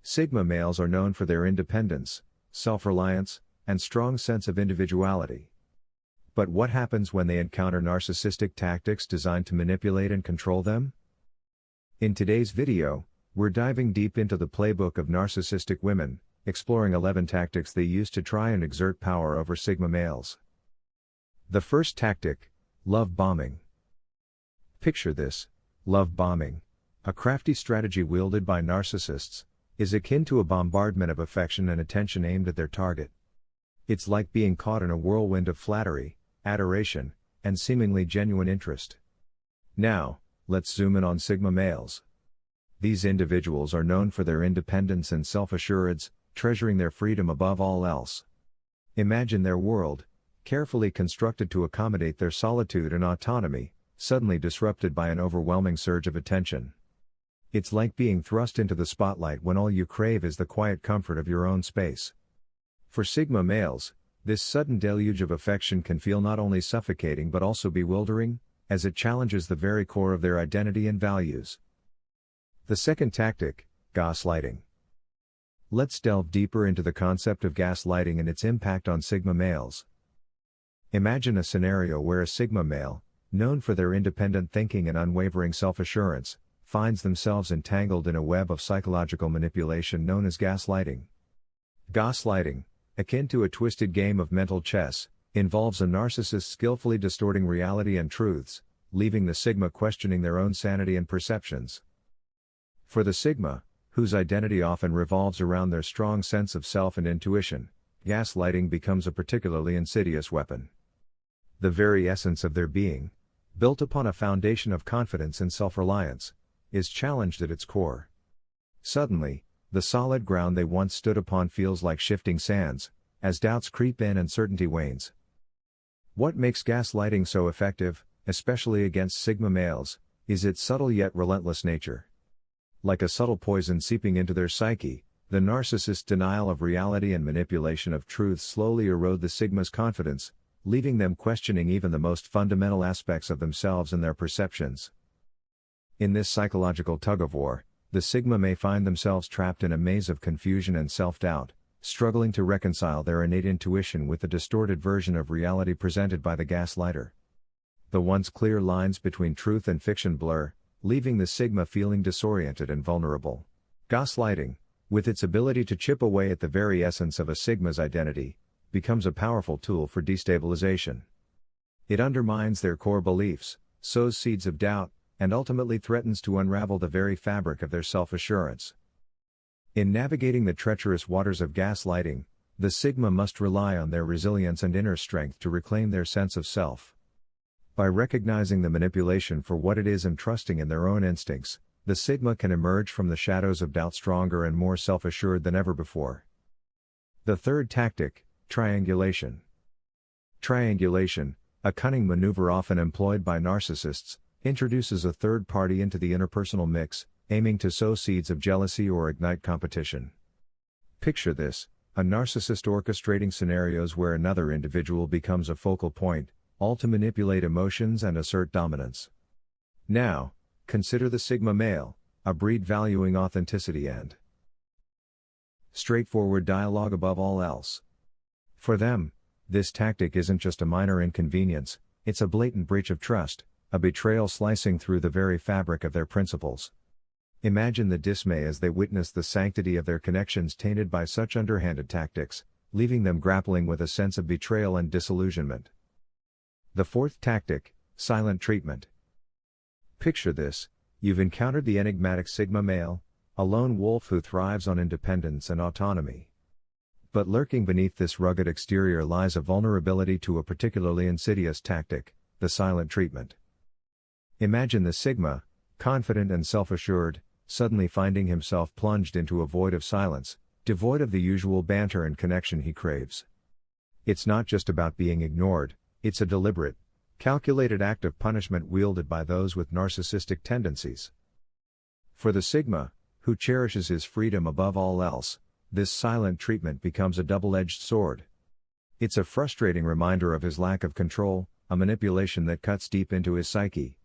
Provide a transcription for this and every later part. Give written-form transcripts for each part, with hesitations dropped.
Sigma males are known for their independence, self-reliance, and strong sense of individuality. But what happens when they encounter narcissistic tactics designed to manipulate and control them? In today's video, we're diving deep into the playbook of narcissistic women, exploring 11 tactics they use to try and exert power over Sigma males. The first tactic, love bombing. Picture this: love bombing, a crafty strategy wielded by narcissists, is akin to a bombardment of affection and attention aimed at their target. It's like being caught in a whirlwind of flattery, adoration, and seemingly genuine interest. Now, let's zoom in on Sigma males. These individuals are known for their independence and self-assurance, treasuring their freedom above all else. Imagine their world, carefully constructed to accommodate their solitude and autonomy, suddenly disrupted by an overwhelming surge of attention. It's like being thrust into the spotlight when all you crave is the quiet comfort of your own space. For Sigma males, this sudden deluge of affection can feel not only suffocating but also bewildering, as it challenges the very core of their identity and values. The second tactic, gaslighting. Let's delve deeper into the concept of gaslighting and its impact on Sigma males. Imagine a scenario where a Sigma male, known for their independent thinking and unwavering self-assurance, finds themselves entangled in a web of psychological manipulation known as gaslighting. Gaslighting, akin to a twisted game of mental chess, involves a narcissist skillfully distorting reality and truths, leaving the Sigma questioning their own sanity and perceptions. For the Sigma, whose identity often revolves around their strong sense of self and intuition, gaslighting becomes a particularly insidious weapon. The very essence of their being, built upon a foundation of confidence and self-reliance, is challenged at its core. Suddenly, the solid ground they once stood upon feels like shifting sands, as doubts creep in and certainty wanes. What makes gaslighting so effective, especially against Sigma males, is its subtle yet relentless nature. Like a subtle poison seeping into their psyche, the narcissist's denial of reality and manipulation of truth slowly erode the Sigma's confidence, leaving them questioning even the most fundamental aspects of themselves and their perceptions. In this psychological tug-of-war, the Sigma may find themselves trapped in a maze of confusion and self-doubt, struggling to reconcile their innate intuition with the distorted version of reality presented by the gaslighter. The once clear lines between truth and fiction blur, leaving the Sigma feeling disoriented and vulnerable. Gaslighting, with its ability to chip away at the very essence of a Sigma's identity, becomes a powerful tool for destabilization. It undermines their core beliefs, sows seeds of doubt, and ultimately threatens to unravel the very fabric of their self-assurance. In navigating the treacherous waters of gaslighting, the Sigma must rely on their resilience and inner strength to reclaim their sense of self. By recognizing the manipulation for what it is and trusting in their own instincts, the Sigma can emerge from the shadows of doubt stronger and more self-assured than ever before. The third tactic, triangulation. Triangulation, a cunning maneuver often employed by narcissists, introduces a third party into the interpersonal mix, aiming to sow seeds of jealousy or ignite competition. Picture this: a narcissist orchestrating scenarios where another individual becomes a focal point, all to manipulate emotions and assert dominance. Now, consider the Sigma male, a breed valuing authenticity and straightforward dialogue above all else. For them, this tactic isn't just a minor inconvenience, it's a blatant breach of trust, a betrayal slicing through the very fabric of their principles. Imagine the dismay as they witness the sanctity of their connections tainted by such underhanded tactics, leaving them grappling with a sense of betrayal and disillusionment. The fourth tactic, silent treatment. Picture this: you've encountered the enigmatic Sigma male, a lone wolf who thrives on independence and autonomy. But lurking beneath this rugged exterior lies a vulnerability to a particularly insidious tactic, the silent treatment. Imagine the Sigma, confident and self-assured, suddenly finding himself plunged into a void of silence, devoid of the usual banter and connection he craves. It's not just about being ignored, it's a deliberate, calculated act of punishment wielded by those with narcissistic tendencies. For the Sigma, who cherishes his freedom above all else, this silent treatment becomes a double-edged sword. It's a frustrating reminder of his lack of control, a manipulation that cuts deep into his psyche.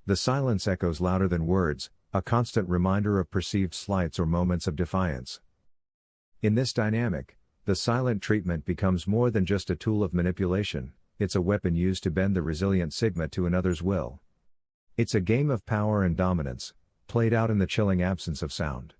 The silence echoes louder than words, a constant reminder of perceived slights or moments of defiance. In this dynamic, the silent treatment becomes more than just a tool of manipulation, it's a weapon used to bend the resilient Sigma to another's will. It's a game of power and dominance, played out in the chilling absence of sound.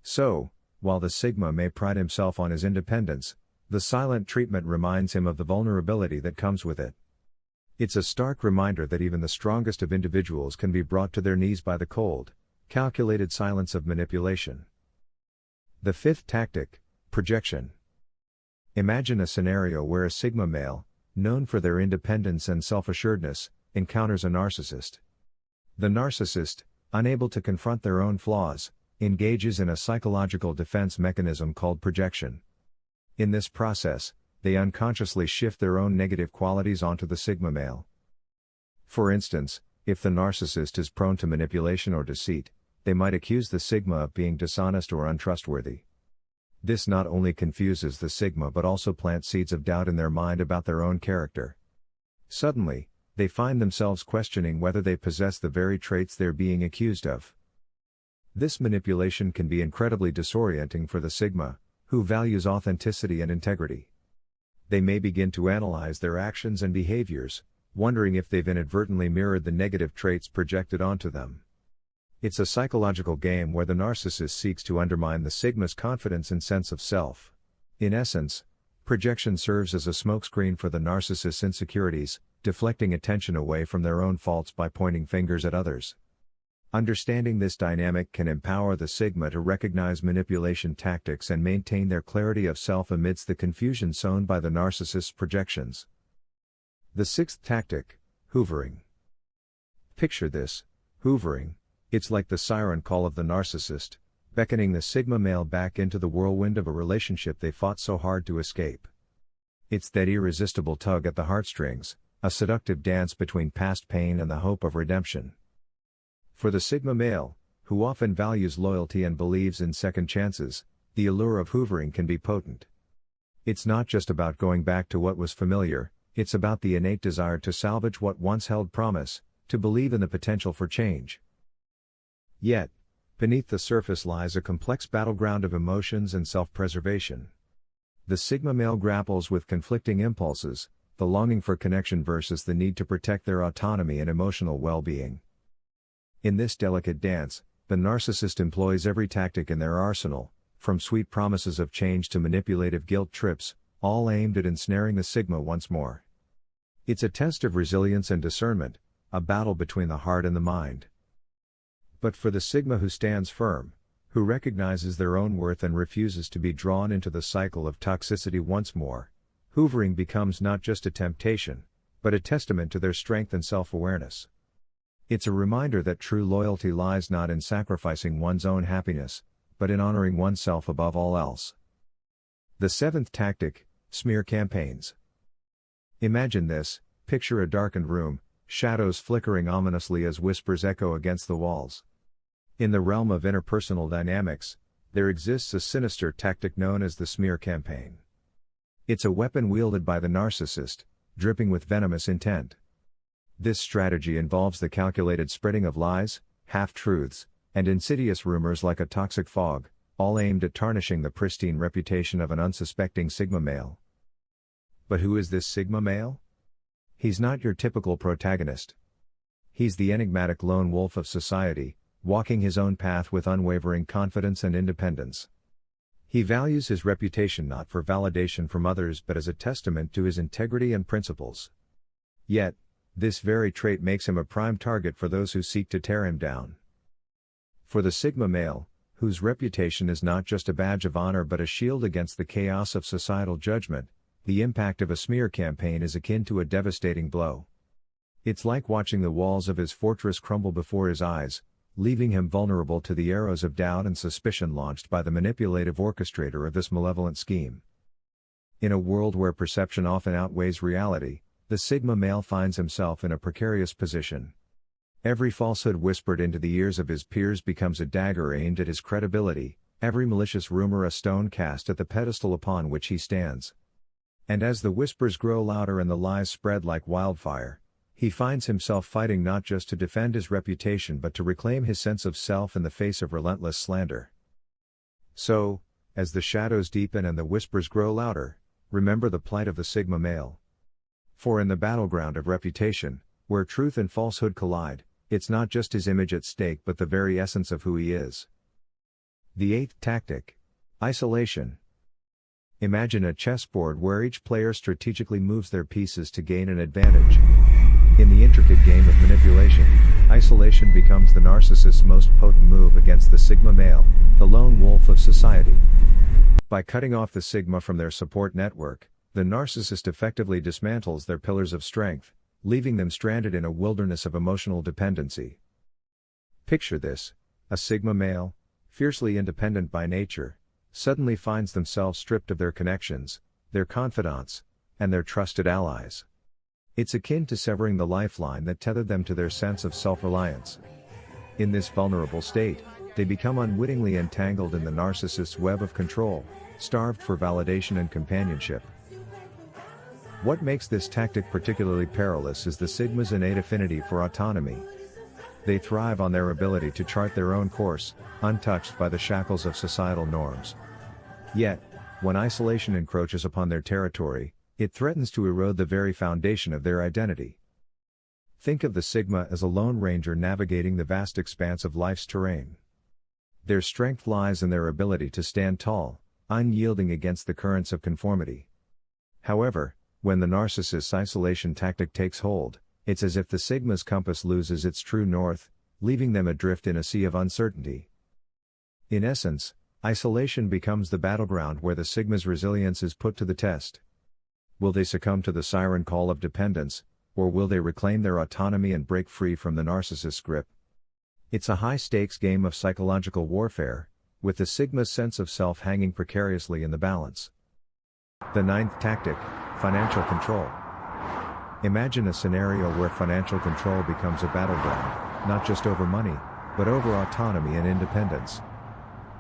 So, while the Sigma may pride himself on his independence, the silent treatment reminds him of the vulnerability that comes with it. It's a stark reminder that even the strongest of individuals can be brought to their knees by the cold, calculated silence of manipulation. The fifth tactic, projection. Imagine a scenario where a Sigma male, known for their independence and self-assuredness, encounters a narcissist. The narcissist, unable to confront their own flaws, engages in a psychological defense mechanism called projection. In this process, they unconsciously shift their own negative qualities onto the Sigma male. For instance, if the narcissist is prone to manipulation or deceit, they might accuse the Sigma of being dishonest or untrustworthy. This not only confuses the Sigma but also plants seeds of doubt in their mind about their own character. Suddenly, they find themselves questioning whether they possess the very traits they're being accused of. This manipulation can be incredibly disorienting for the Sigma, who values authenticity and integrity. They may begin to analyze their actions and behaviors, wondering if they've inadvertently mirrored the negative traits projected onto them. It's a psychological game where the narcissist seeks to undermine the Sigma's confidence and sense of self. In essence, projection serves as a smokescreen for the narcissist's insecurities, deflecting attention away from their own faults by pointing fingers at others. Understanding this dynamic can empower the Sigma to recognize manipulation tactics and maintain their clarity of self amidst the confusion sown by the narcissist's projections. The sixth tactic, hoovering. Picture this, hoovering. It's like the siren call of the narcissist, beckoning the Sigma male back into the whirlwind of a relationship they fought so hard to escape. It's that irresistible tug at the heartstrings, a seductive dance between past pain and the hope of redemption. For the Sigma male, who often values loyalty and believes in second chances, the allure of hoovering can be potent. It's not just about going back to what was familiar, it's about the innate desire to salvage what once held promise, to believe in the potential for change. Yet, beneath the surface lies a complex battleground of emotions and self-preservation. The Sigma male grapples with conflicting impulses, the longing for connection versus the need to protect their autonomy and emotional well-being. In this delicate dance, the narcissist employs every tactic in their arsenal, from sweet promises of change to manipulative guilt trips, all aimed at ensnaring the Sigma once more. It's a test of resilience and discernment, a battle between the heart and the mind. But for the Sigma who stands firm, who recognizes their own worth and refuses to be drawn into the cycle of toxicity once more, hoovering becomes not just a temptation, but a testament to their strength and self-awareness. It's a reminder that true loyalty lies not in sacrificing one's own happiness, but in honoring oneself above all else. The seventh tactic, smear campaigns. Imagine this, picture a darkened room, shadows flickering ominously as whispers echo against the walls. In the realm of interpersonal dynamics, there exists a sinister tactic known as the smear campaign. It's a weapon wielded by the narcissist, dripping with venomous intent. This strategy involves the calculated spreading of lies, half-truths, and insidious rumors like a toxic fog, all aimed at tarnishing the pristine reputation of an unsuspecting Sigma male. But who is this Sigma male? He's not your typical protagonist. He's the enigmatic lone wolf of society, walking his own path with unwavering confidence and independence. He values his reputation not for validation from others but as a testament to his integrity and principles. Yet, this very trait makes him a prime target for those who seek to tear him down. For the Sigma male, whose reputation is not just a badge of honor but a shield against the chaos of societal judgment, the impact of a smear campaign is akin to a devastating blow. It's like watching the walls of his fortress crumble before his eyes, leaving him vulnerable to the arrows of doubt and suspicion launched by the manipulative orchestrator of this malevolent scheme. In a world where perception often outweighs reality, the Sigma male finds himself in a precarious position. Every falsehood whispered into the ears of his peers becomes a dagger aimed at his credibility, every malicious rumor a stone cast at the pedestal upon which he stands. And as the whispers grow louder and the lies spread like wildfire, He finds himself fighting not just to defend his reputation but to reclaim his sense of self in the face of relentless slander. So, as the shadows deepen and the whispers grow louder, remember the plight of the Sigma male. For in the battleground of reputation, where truth and falsehood collide, it's not just his image at stake but the very essence of who he is. The eighth tactic: isolation. Imagine a chessboard where each player strategically moves their pieces to gain an advantage. In the intricate game of manipulation, isolation becomes the narcissist's most potent move against the Sigma male, the lone wolf of society. By cutting off the Sigma from their support network, the narcissist effectively dismantles their pillars of strength, leaving them stranded in a wilderness of emotional dependency. Picture this: a Sigma male, fiercely independent by nature, suddenly finds themselves stripped of their connections, their confidants, and their trusted allies. It's akin to severing the lifeline that tethered them to their sense of self-reliance. In this vulnerable state, they become unwittingly entangled in the narcissist's web of control, starved for validation and companionship. What makes this tactic particularly perilous is the Sigma's innate affinity for autonomy. They thrive on their ability to chart their own course, untouched by the shackles of societal norms. Yet, when isolation encroaches upon their territory, it threatens to erode the very foundation of their identity. Think of the Sigma as a lone ranger navigating the vast expanse of life's terrain. Their strength lies in their ability to stand tall, unyielding against the currents of conformity. However, when the narcissist's isolation tactic takes hold, it's as if the Sigma's compass loses its true north, leaving them adrift in a sea of uncertainty. In essence, isolation becomes the battleground where the Sigma's resilience is put to the test. Will they succumb to the siren call of dependence, or will they reclaim their autonomy and break free from the narcissist's grip? It's a high-stakes game of psychological warfare, with the Sigma's sense of self hanging precariously in the balance. The ninth tactic: financial control. Imagine a scenario where financial control becomes a battleground, not just over money, but over autonomy and independence.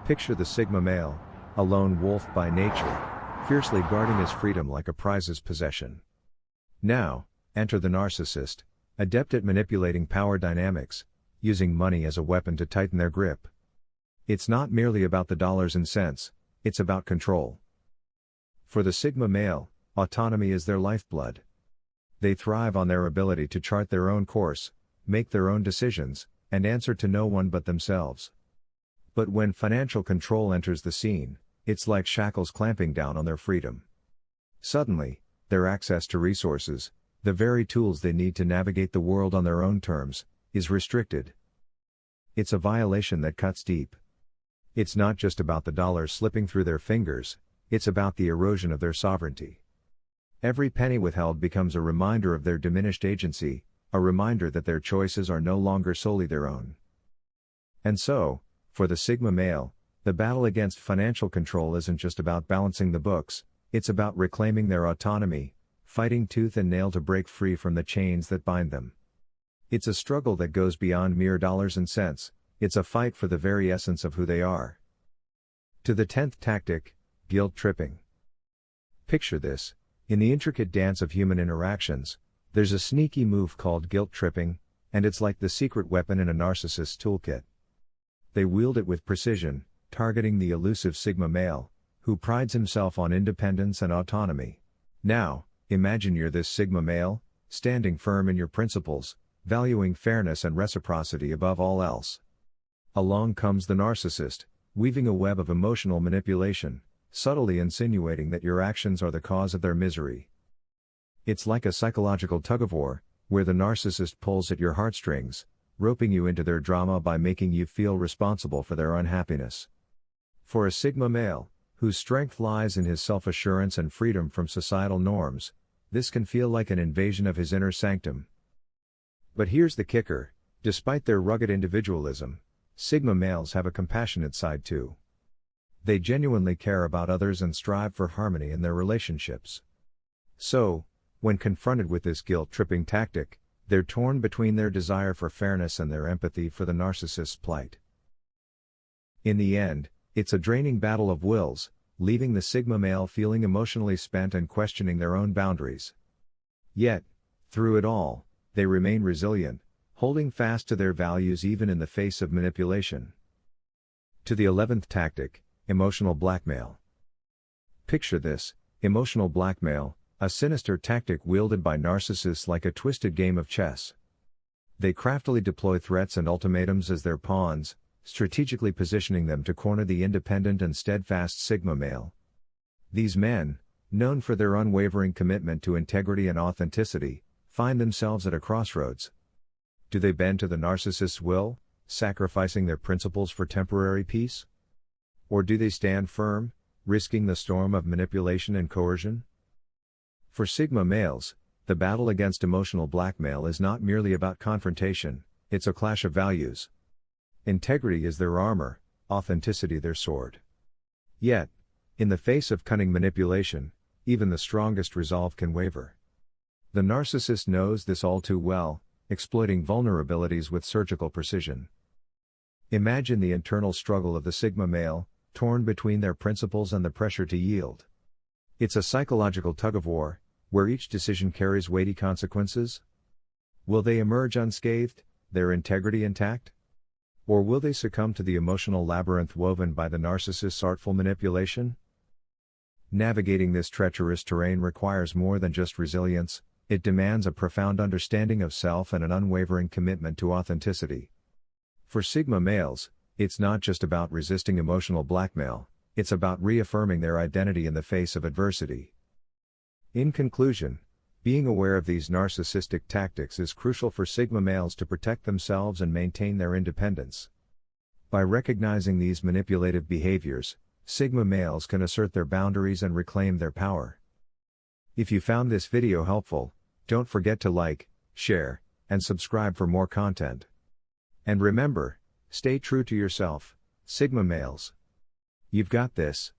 Picture the Sigma male, a lone wolf by nature, fiercely guarding his freedom like a prized possession. Now, enter the narcissist, adept at manipulating power dynamics, using money as a weapon to tighten their grip. It's not merely about the dollars and cents, it's about control. For the Sigma male, autonomy is their lifeblood. They thrive on their ability to chart their own course, make their own decisions, and answer to no one but themselves. But when financial control enters the scene, it's like shackles clamping down on their freedom. Suddenly, their access to resources, the very tools they need to navigate the world on their own terms, is restricted. It's a violation that cuts deep. It's not just about the dollars slipping through their fingers, it's about the erosion of their sovereignty. Every penny withheld becomes a reminder of their diminished agency, a reminder that their choices are no longer solely their own. And so, for the Sigma male, the battle against financial control isn't just about balancing the books, it's about reclaiming their autonomy, fighting tooth and nail to break free from the chains that bind them. It's a struggle that goes beyond mere dollars and cents, it's a fight for the very essence of who they are. To the 10th tactic: guilt tripping. Picture this: in the intricate dance of human interactions, there's a sneaky move called guilt tripping, and it's like the secret weapon in a narcissist's toolkit. They wield it with precision, targeting the elusive Sigma male, who prides himself on independence and autonomy. Now, imagine you're this Sigma male, standing firm in your principles, valuing fairness and reciprocity above all else. Along comes the narcissist, weaving a web of emotional manipulation, subtly insinuating that your actions are the cause of their misery. It's like a psychological tug-of-war, where the narcissist pulls at your heartstrings, roping you into their drama by making you feel responsible for their unhappiness. For a Sigma male, whose strength lies in his self-assurance and freedom from societal norms, this can feel like an invasion of his inner sanctum. But here's the kicker: despite their rugged individualism, Sigma males have a compassionate side too. They genuinely care about others and strive for harmony in their relationships. So, when confronted with this guilt-tripping tactic, they're torn between their desire for fairness and their empathy for the narcissist's plight. In the end, it's a draining battle of wills, leaving the Sigma male feeling emotionally spent and questioning their own boundaries. Yet, through it all, They remain resilient, holding fast to their values even in the face of manipulation. To the 11th tactic, emotional blackmail. Picture this: emotional blackmail, a sinister tactic wielded by narcissists like a twisted game of chess. They craftily deploy threats and ultimatums as their pawns, strategically positioning them to corner the independent and steadfast Sigma male. These men, known for their unwavering commitment to integrity and authenticity, find themselves at a crossroads. Do they bend to the narcissist's will, sacrificing their principles for temporary peace? Or do they stand firm, risking the storm of manipulation and coercion? For Sigma males, the battle against emotional blackmail is not merely about confrontation, it's a clash of values. Integrity is their armor, authenticity their sword. Yet, in the face of cunning manipulation, even the strongest resolve can waver. The narcissist knows this all too well, exploiting vulnerabilities with surgical precision. Imagine the internal struggle of the Sigma male, torn between their principles and the pressure to yield. It's a psychological tug-of-war, where each decision carries weighty consequences. Will they emerge unscathed, their integrity intact? Or will they succumb to the emotional labyrinth woven by the narcissist's artful manipulation? Navigating this treacherous terrain requires more than just resilience, it demands a profound understanding of self and an unwavering commitment to authenticity. For Sigma males, it's not just about resisting emotional blackmail, it's about reaffirming their identity in the face of adversity. In conclusion, being aware of these narcissistic tactics is crucial for Sigma males to protect themselves and maintain their independence. By recognizing these manipulative behaviors, Sigma males can assert their boundaries and reclaim their power. If you found this video helpful, don't forget to like, share, and subscribe for more content. And remember, stay true to yourself, Sigma males. You've got this.